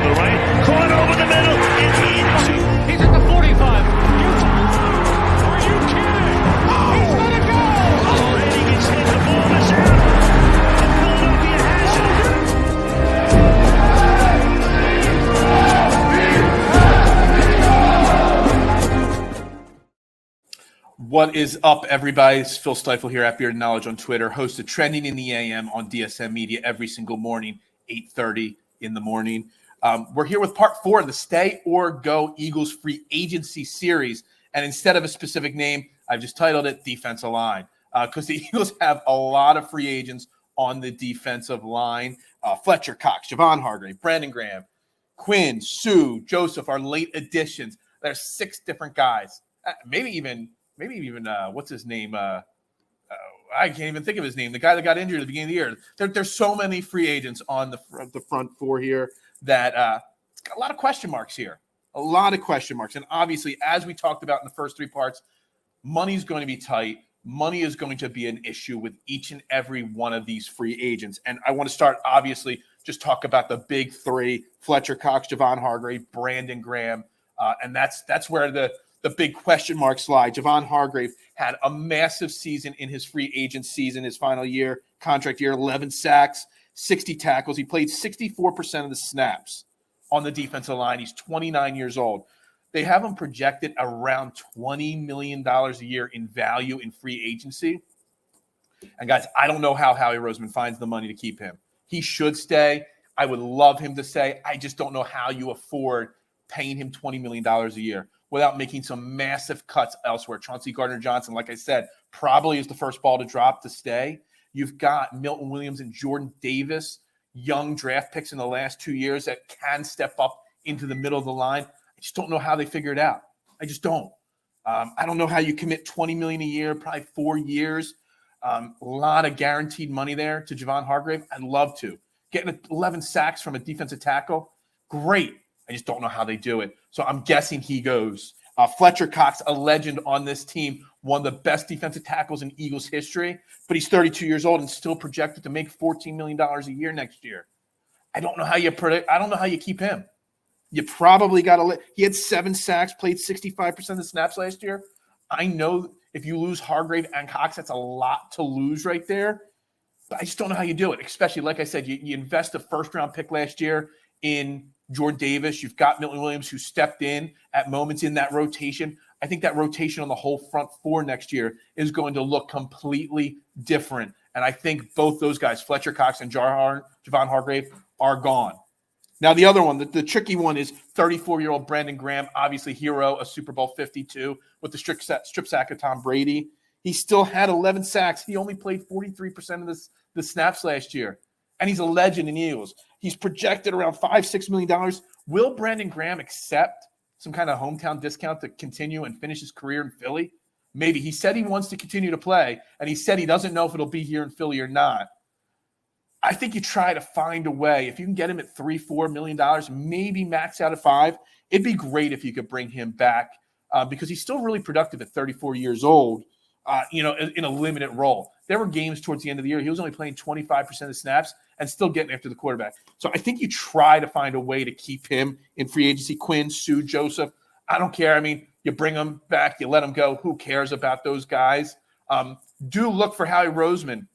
the right, caught over the middle, and into. He's at the 45. Are you kidding? Oh! He's going to go! Redding is hit, the ball is out. And Philadelphia has it. What is up, everybody? It's Phil Stifle here at Beard Knowledge on Twitter, host of Trending in the AM on DSM Media every single morning, 8:30 in the morning. We're here with part 4 of the Stay or Go Eagles free agency series. And instead of a specific name, I've just titled it Defensive Line because the Eagles have a lot of free agents on the defensive line. Fletcher Cox, Javon Hargrave, Brandon Graham, Quinn, Sue, Joseph, our late additions. There's 6 different guys. Maybe even what's his name? I can't even think of his name. The guy that got injured at the beginning of the year. There's so many free agents on the front 4 here that it's got a lot of question marks here. A lot of question marks. And obviously, as we talked about in the first 3 parts, money's going to be tight. Money is going to be an issue with each and every one of these free agents. And I want to start, obviously, just talk about the big 3, Fletcher Cox, Javon Hargrave, Brandon Graham. And that's where the big question marks lie. Javon Hargrave had a massive season in his free agent season, his final year, contract year, 11 sacks, 60 tackles. He played 64% of the snaps on the defensive line. He's 29 years old. They have him projected around $20 million a year in value in free agency. And guys, I don't know how Howie Roseman finds the money to keep him. He should stay. I would love him to stay. I just don't know how you afford paying him $20 million a year without making some massive cuts elsewhere. Chauncey Gardner-Johnson, like I said, probably is the first ball to drop to stay. You've got Milton Williams and Jordan Davis, young draft picks in the last 2 years that can step up into the middle of the line. I just don't know how they figure it out. I just don't. I don't know how you commit $20 million a year, probably 4 years. A lot of guaranteed money there to Javon Hargrave. I'd love to. Getting 11 sacks from a defensive tackle, great. I just don't know how they do it. So I'm guessing he goes. Fletcher Cox, a legend on this team, one of the best defensive tackles in Eagles history, but he's 32 years old and still projected to make $14 million a year next year. I don't know how you keep him. You probably got to – he had 7 sacks, played 65% of the snaps last year. I know if you lose Hargrave and Cox, that's a lot to lose right there. But I just don't know how you do it, especially, like I said, you invest a first-round pick last year in Jordan Davis. You've got Milton Williams, who stepped in at moments in that rotation. I think that rotation on the whole front 4 next year is going to look completely different. And I think both those guys, Fletcher Cox and Javon Hargrave, are gone. Now, the other one, the tricky one is 34-year-old Brandon Graham, obviously hero, a Super Bowl 52 with the strip sack of Tom Brady. He still had 11 sacks. He only played 43% of the snaps last year. And he's a legend in the Eagles. He's projected around $5-6 million. Will Brandon Graham accept some kind of hometown discount to continue and finish his career in Philly? Maybe. He said he wants to continue to play, and he said he doesn't know if it'll be here in Philly or not. I think you try to find a way. If you can get him at $3-4 million, maybe max out at $5 million, it'd be great if you could bring him back because he's still really productive at 34 years old, in a limited role. There were games towards the end of the year. He was only playing 25% of snaps and still getting after the quarterback. So I think you try to find a way to keep him in free agency. Quinn, Sue, Joseph, I don't care. I mean, you bring them back, you let them go. Who cares about those guys? Do look for Howie Roseman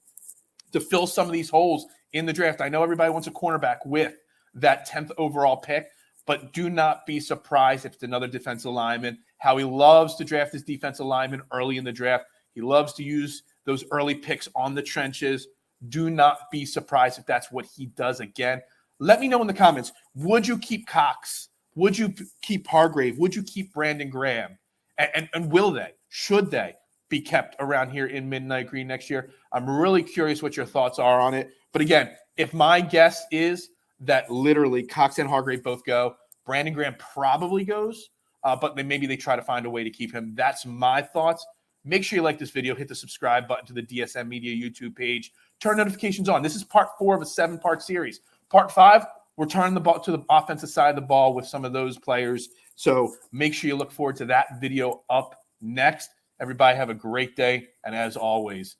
to fill some of these holes in the draft. I know everybody wants a cornerback with that 10th overall pick, but do not be surprised if it's another defensive lineman. Howie loves to draft his defensive lineman early in the draft. He loves to use those early picks on the trenches. Do not be surprised if that's what he does again. Let me know in the comments. Would you keep Cox? Would you keep Hargrave? Would you keep Brandon Graham? And will they? Should they be kept around here in Midnight Green next year? I'm really curious what your thoughts are on it. But again, if my guess is that literally Cox and Hargrave both go, Brandon Graham probably goes, but then maybe they try to find a way to keep him. That's my thoughts. Make sure you like this video, hit the subscribe button to the DSM Media YouTube page, turn notifications on. This is part 4 of a 7-part series. Part 5, we're turning the ball to the offensive side of the ball with some of those players. So make sure you look forward to that video up next. Everybody have a great day. And as always,